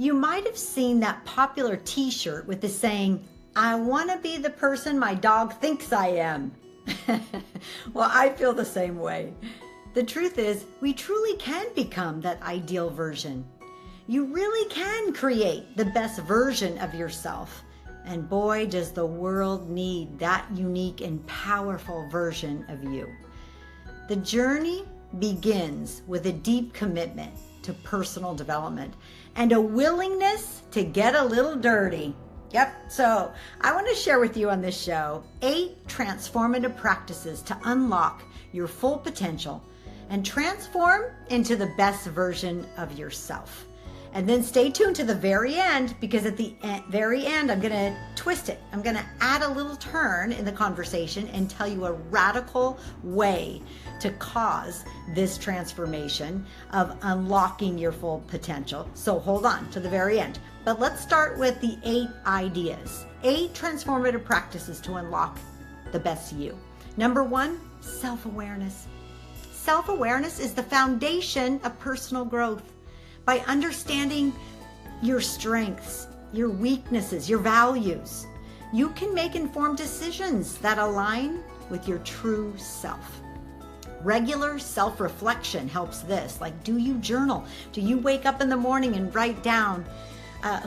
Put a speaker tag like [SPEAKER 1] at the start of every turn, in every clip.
[SPEAKER 1] You might have seen that popular t-shirt with the saying, "I want to be the person my dog thinks I am." Well, I feel the same way. The truth is, we truly can become that ideal version. You really can create the best version of yourself. And boy, does the world need that unique and powerful version of you. The journey begins with a deep commitment to personal development and a willingness to get a little dirty. Yep, so I want to share with you on this show 8 transformative practices to unlock your full potential and transform into the best version of yourself. And then stay tuned to the very end, because at the very end, I'm going to twist it. I'm going to add a little turn in the conversation and tell you a radical way to cause this transformation of unlocking your full potential. So hold on to the very end. But let's start with the 8 ideas, 8 transformative practices to unlock the best you. Number 1, self-awareness. Self-awareness is the foundation of personal growth. By understanding your strengths, your weaknesses, your values, you can make informed decisions that align with your true self. Regular self-reflection helps this. Like, do you journal? Do you wake up in the morning and write down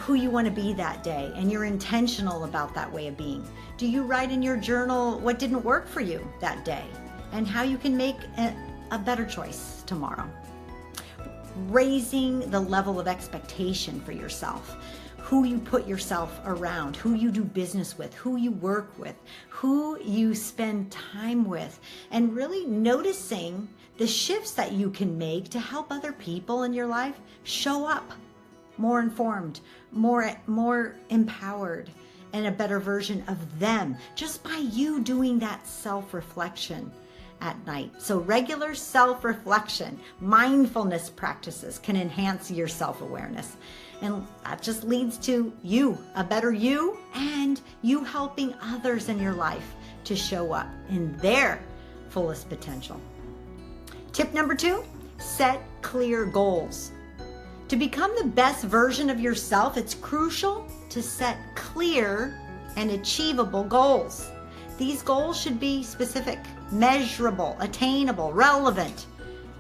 [SPEAKER 1] who you want to be that day, and you're intentional about that way of being? Do you write in your journal what didn't work for you that day and how you can make a better choice tomorrow? Raising the level of expectation for yourself, who you put yourself around, who you do business with, who you work with, who you spend time with, and really noticing the shifts that you can make to help other people in your life show up more informed, more empowered, and a better version of them, just by you doing that self-reflection at night. So regular self-reflection, mindfulness practices can enhance your self-awareness. And that just leads to you, a better you, and you helping others in your life to show up in their fullest potential. Tip number 2, set clear goals. To become the best version of yourself, it's crucial to set clear and achievable goals. These goals should be specific, measurable, attainable, relevant,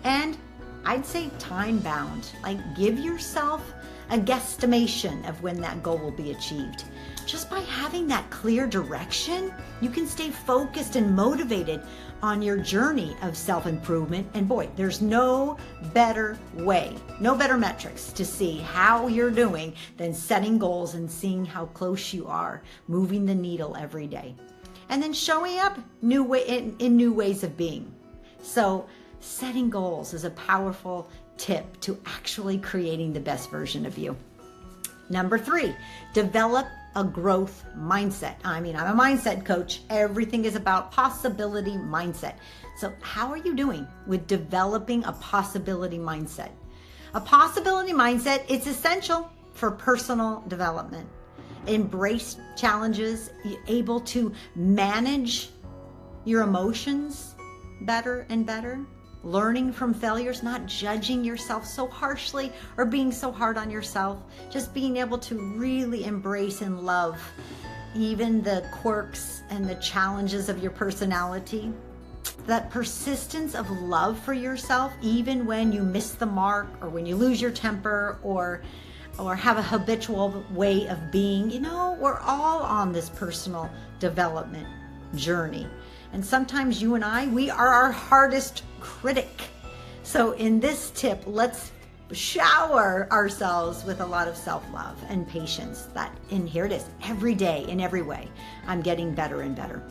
[SPEAKER 1] and I'd say time-bound. Like, give yourself a guesstimation of when that goal will be achieved. Just by having that clear direction, you can stay focused and motivated on your journey of self-improvement. And boy, there's no better way, no better metrics to see how you're doing than setting goals and seeing how close you are, moving the needle every day. And then showing up in new ways of being. So setting goals is a powerful tip to actually creating the best version of you. Number 3, develop a growth mindset. I'm a mindset coach. Everything is about possibility mindset. So how are you doing with developing a possibility mindset? A possibility mindset, it's essential for personal development. Embrace challenges, able to manage your emotions better and better, learning from failures, not judging yourself so harshly or being so hard on yourself, just being able to really embrace and love even the quirks and the challenges of your personality. That persistence of love for yourself, even when you miss the mark or when you lose your temper or have a habitual way of being. We're all on this personal development journey. And sometimes you and we are our hardest critic. So in this tip, let's shower ourselves with a lot of self-love and patience. And here it is, every day, in every way, I'm getting better and better.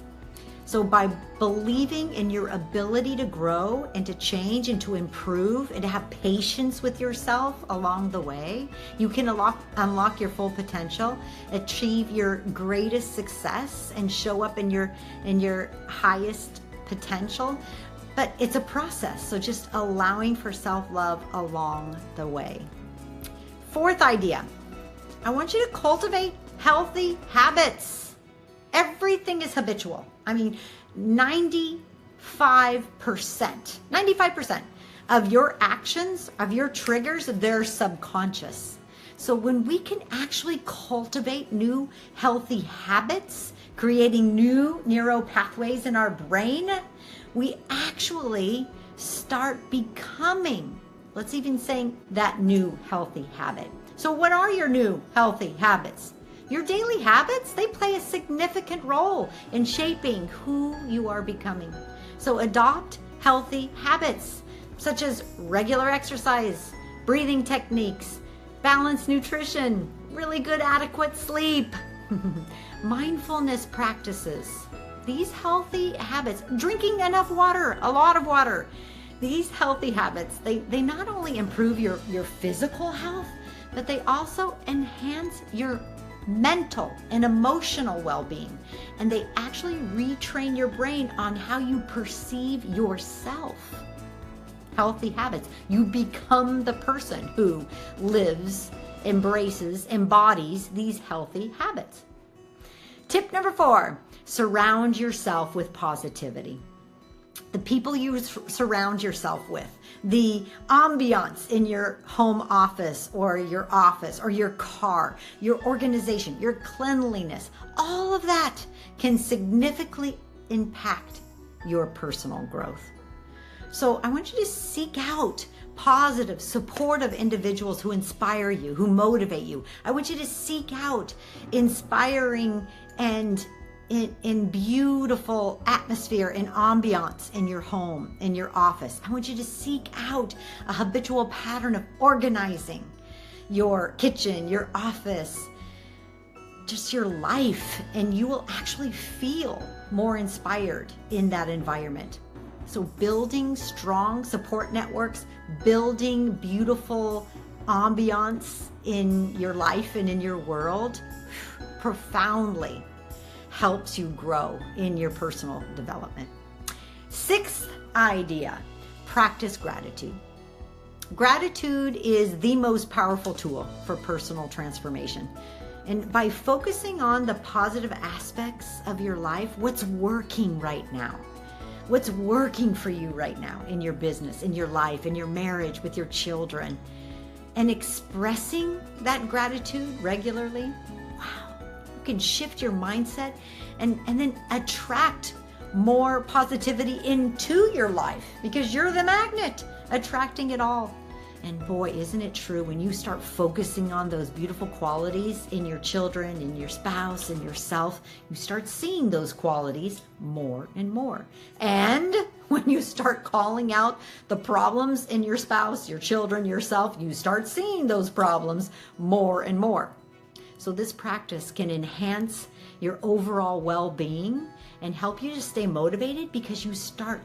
[SPEAKER 1] So by believing in your ability to grow and to change and to improve and to have patience with yourself along the way, you can unlock your full potential, achieve your greatest success, and show up in your highest potential. But it's a process, so just allowing for self-love along the way. 4th idea, I want you to cultivate healthy habits. Everything is habitual. 95% of your actions, of your triggers, they're subconscious. So when we can actually cultivate new healthy habits, creating new neural pathways in our brain, we actually start becoming, let's even say, that new healthy habit. So what are your new healthy habits? Your daily habits, they play a significant role in shaping who you are becoming. So adopt healthy habits, such as regular exercise, breathing techniques, balanced nutrition, really good adequate sleep, mindfulness practices. These healthy habits, drinking enough water, a lot of water. These healthy habits, they not only improve your physical health, but they also enhance your mental and emotional well-being. And they actually retrain your brain on how you perceive yourself. Healthy habits. You become the person who lives, embraces, embodies these healthy habits. Tip number 4, surround yourself with positivity. The people you surround yourself with, the ambiance in your home office or your car, your organization, your cleanliness, all of that can significantly impact your personal growth. So I want you to seek out positive, supportive individuals who inspire you, who motivate you. I want you to seek out inspiring and in beautiful atmosphere and ambiance in your home, in your office. I want you to seek out a habitual pattern of organizing your kitchen, your office, just your life, and you will actually feel more inspired in that environment. So building strong support networks, building beautiful ambiance in your life and in your world profoundly helps you grow in your personal development. 6th idea, practice gratitude. Gratitude is the most powerful tool for personal transformation. And by focusing on the positive aspects of your life, what's working right now, what's working for you right now in your business, in your life, in your marriage, with your children, and expressing that gratitude regularly, wow, you can shift your mindset and then attract more positivity into your life because you're the magnet attracting it all. And boy, isn't it true, when you start focusing on those beautiful qualities in your children, in your spouse, in yourself, you start seeing those qualities more and more. And when you start calling out the problems in your spouse, your children, yourself, you start seeing those problems more and more. So this practice can enhance your overall well-being and help you to stay motivated because you start,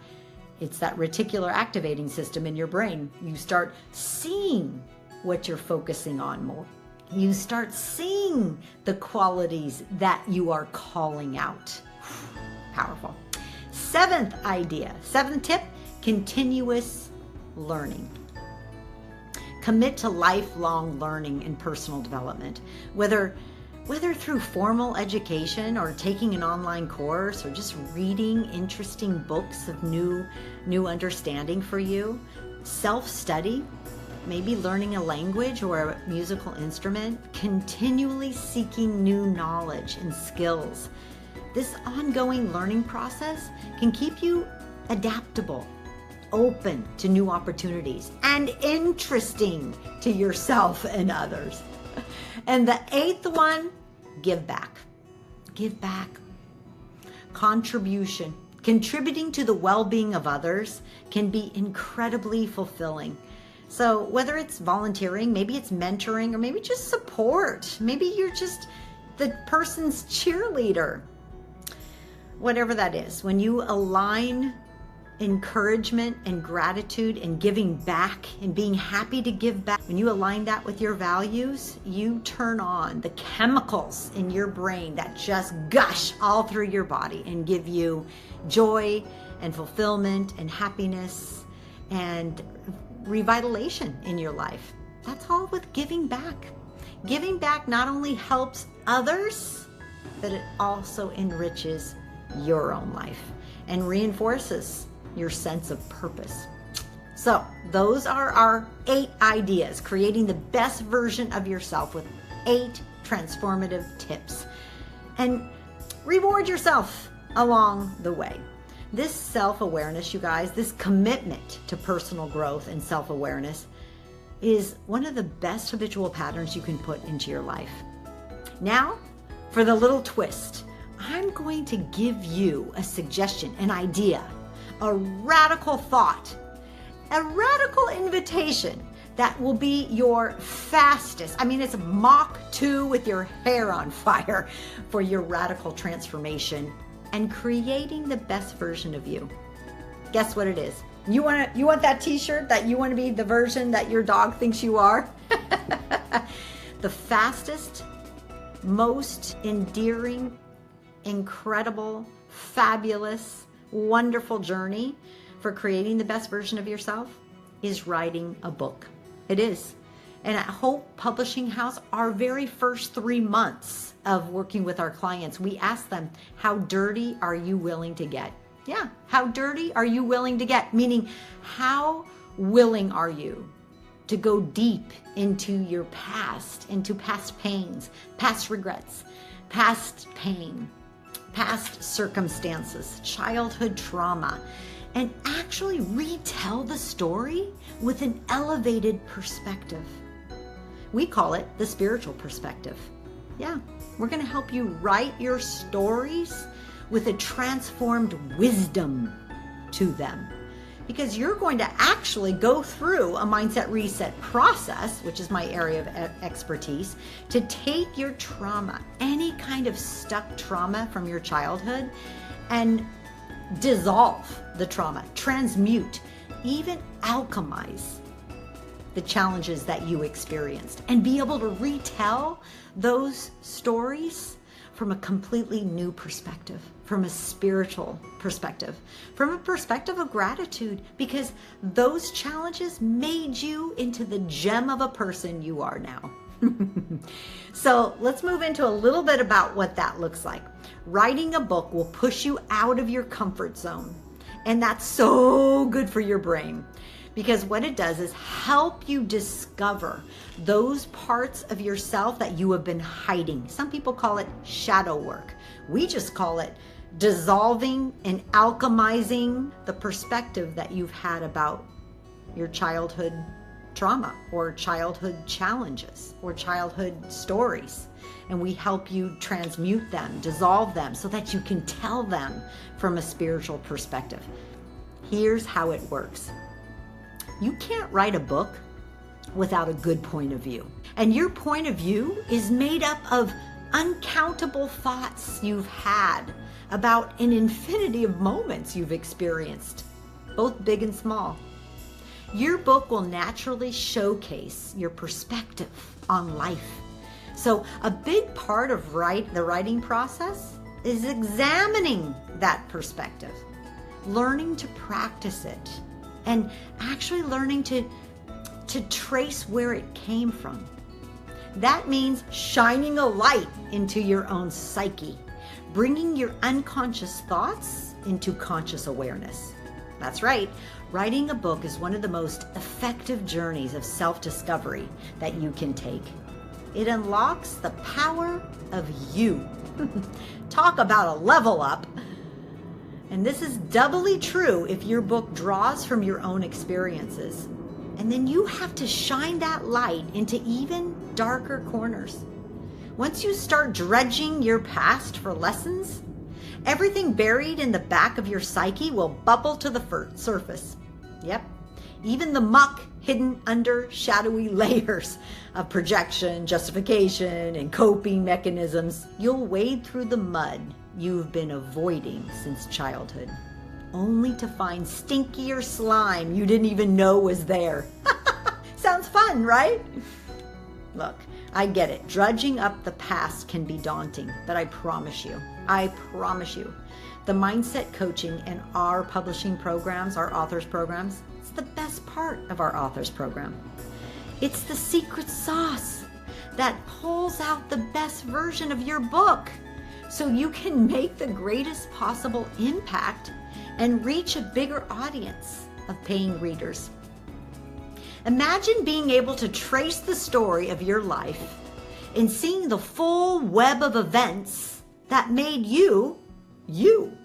[SPEAKER 1] it's that reticular activating system in your brain. You start seeing what you're focusing on more. You start seeing the qualities that you are calling out. Powerful. 7th tip, continuous learning. Commit to lifelong learning and personal development, whether through formal education or taking an online course or just reading interesting books of new understanding for you. Self-study, maybe learning a language or a musical instrument, continually seeking new knowledge and skills. This ongoing learning process can keep you adaptable, open to new opportunities, and interesting to yourself and others. And the 8th one, give back. Give back. Contribution. Contributing to the well-being of others can be incredibly fulfilling. So whether it's volunteering, maybe it's mentoring, or maybe just support. Maybe you're just the person's cheerleader. Whatever that is, when you align encouragement and gratitude and giving back and being happy to give back, when you align that with your values, you turn on the chemicals in your brain that just gush all through your body and give you joy and fulfillment and happiness and revitalization in your life. That's all with giving back. Giving back not only helps others, but it also enriches your own life and reinforces your sense of purpose. So those are our 8 ideas, creating the best version of yourself with 8 transformative tips. And reward yourself along the way. This self-awareness, you guys, this commitment to personal growth and self-awareness is one of the best habitual patterns you can put into your life. Now, for the little twist, I'm going to give you a suggestion, an idea, a radical thought, a radical invitation that will be your fastest. I mean, it's Mach 2 with your hair on fire for your radical transformation and creating the best version of you. Guess what it is? You want that t-shirt that you want to be the version that your dog thinks you are? The fastest, most endearing, incredible, fabulous, wonderful journey for creating the best version of yourself is writing a book. It is. And at Hope Publishing House, our very first 3 months of working with our clients, we ask them, how dirty are you willing to get? Yeah, how dirty are you willing to get? Meaning, how willing are you to go deep into your past, into past pains, past regrets, past pain, past circumstances, childhood trauma, and actually retell the story with an elevated perspective. We call it the spiritual perspective. Yeah, we're going to help you write your stories with a transformed wisdom to them. Because you're going to actually go through a mindset reset process, which is my area of expertise, to take your trauma, any kind of stuck trauma from your childhood, and dissolve the trauma, transmute, even alchemize the challenges that you experienced, and be able to retell those stories from a completely new perspective, from a spiritual perspective, from a perspective of gratitude, because those challenges made you into the gem of a person you are now. So let's move into a little bit about what that looks like. Writing a book will push you out of your comfort zone. And that's so good for your brain, because what it does is help you discover those parts of yourself that you have been hiding. Some people call it shadow work. We just call it dissolving and alchemizing the perspective that you've had about your childhood trauma or childhood challenges or childhood stories. And we help you transmute them, dissolve them, so that you can tell them from a spiritual perspective. Here's how it works. You can't write a book without a good point of view. And your point of view is made up of uncountable thoughts you've had about an infinity of moments you've experienced, both big and small. Your book will naturally showcase your perspective on life. So a big part of the writing process is examining that perspective, learning to practice it, and actually learning to trace where it came from. That means shining a light into your own psyche, bringing your unconscious thoughts into conscious awareness. That's right. Writing a book is one of the most effective journeys of self-discovery that you can take. It unlocks the power of you. Talk about a level up. And this is doubly true if your book draws from your own experiences. And then you have to shine that light into even darker corners. Once you start dredging your past for lessons, everything buried in the back of your psyche will bubble to the surface. Yep, even the muck hidden under shadowy layers of projection, justification, and coping mechanisms. You'll wade through the mud you've been avoiding since childhood, only to find stinkier slime you didn't even know was there. Sounds fun, right? Look, I get it. Drudging up the past can be daunting, but I promise you, the mindset coaching and our publishing programs, our authors programs, it's the best part of our authors program. It's the secret sauce that pulls out the best version of your book so you can make the greatest possible impact and reach a bigger audience of paying readers. Imagine being able to trace the story of your life and seeing the full web of events that made you, you.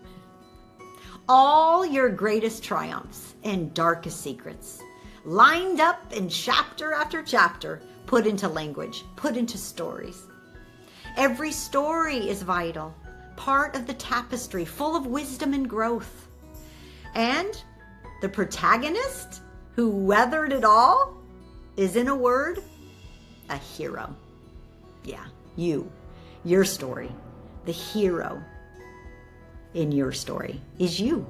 [SPEAKER 1] All your greatest triumphs and darkest secrets, lined up in chapter after chapter, put into language, put into stories. Every story is vital, part of the tapestry, full of wisdom and growth. And the protagonist who weathered it all is, in a word, a hero. Yeah, your story, the hero in your story is you.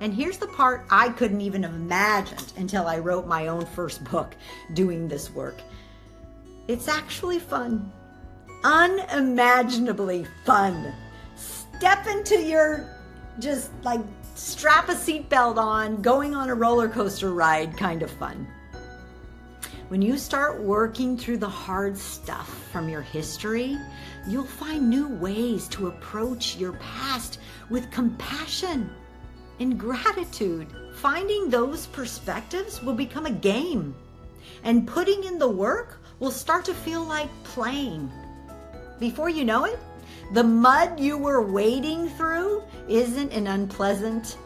[SPEAKER 1] And here's the part I couldn't even have imagined until I wrote my own first book doing this work. It's actually fun, unimaginably fun. Step into your, just like strap a seatbelt on, going on a roller coaster ride kind of fun. When you start working through the hard stuff from your history, you'll find new ways to approach your past with compassion and gratitude. Finding those perspectives will become a game, and putting in the work will start to feel like playing. Before you know it, the mud you were wading through isn't an unpleasant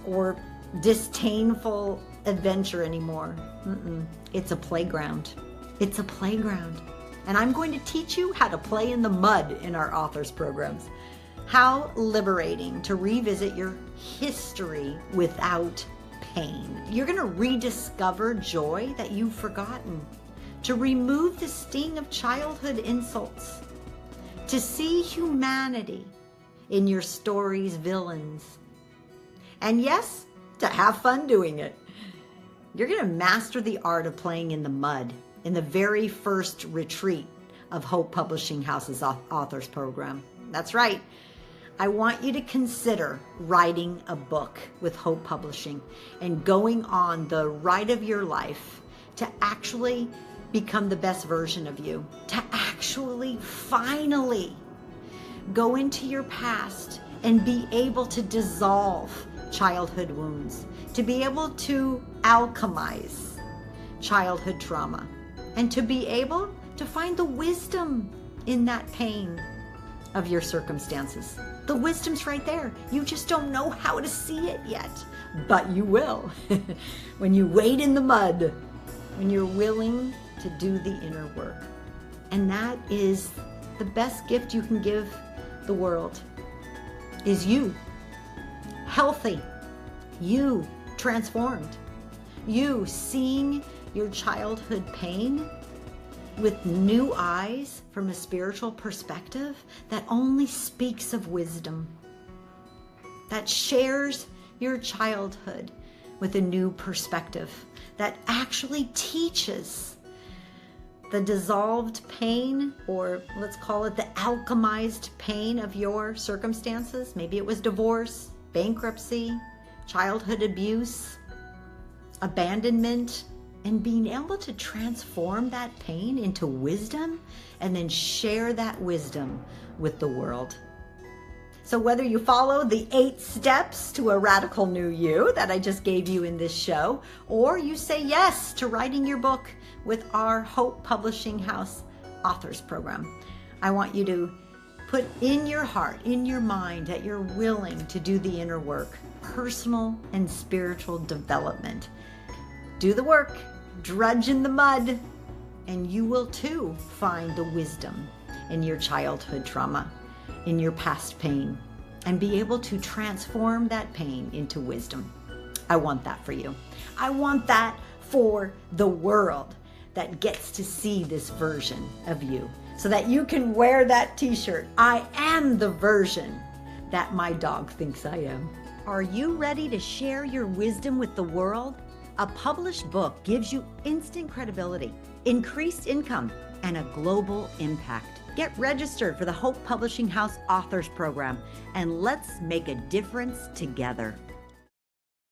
[SPEAKER 1] or disdainful adventure anymore. It's a playground. It's a playground. And I'm going to teach you how to play in the mud in our authors programs. How liberating to revisit your history without pain. You're going to rediscover joy that you've forgotten, to remove the sting of childhood insults, to see humanity in your story's villains. And yes, to have fun doing it. You're going to master the art of playing in the mud in the very first retreat of Hope Publishing House's authors program. That's right. I want you to consider writing a book with Hope Publishing and going on the ride of your life to actually become the best version of you, to actually finally go into your past and be able to dissolve childhood wounds, to be able to alchemize childhood trauma, and to be able to find the wisdom in that pain of your circumstances. The wisdom's right there. You just don't know how to see it yet, but you will when you wade in the mud, when you're willing to do the inner work. And that is the best gift you can give the world, is you, healthy, you transformed, you seeing your childhood pain with new eyes from a spiritual perspective that only speaks of wisdom, that shares your childhood with a new perspective, that actually teaches the dissolved pain, or let's call it the alchemized pain of your circumstances. Maybe it was divorce, bankruptcy, childhood abuse, abandonment, and being able to transform that pain into wisdom and then share that wisdom with the world. So whether you follow the 8 steps to a radical new you that I just gave you in this show, or you say yes to writing your book with our Hope Publishing House authors program, I want you to put in your heart, in your mind, that you're willing to do the inner work, personal and spiritual development. Do the work, drudge in the mud, and you will too find the wisdom in your childhood trauma, in your past pain, and be able to transform that pain into wisdom. I want that for you. I want that for the world that gets to see this version of you, so that you can wear that t-shirt. I am the version that my dog thinks I am. Are you ready to share your wisdom with the world? A published book gives you instant credibility, increased income, and a global impact. Get registered for the Hope Publishing House Authors Program, and let's make a difference together.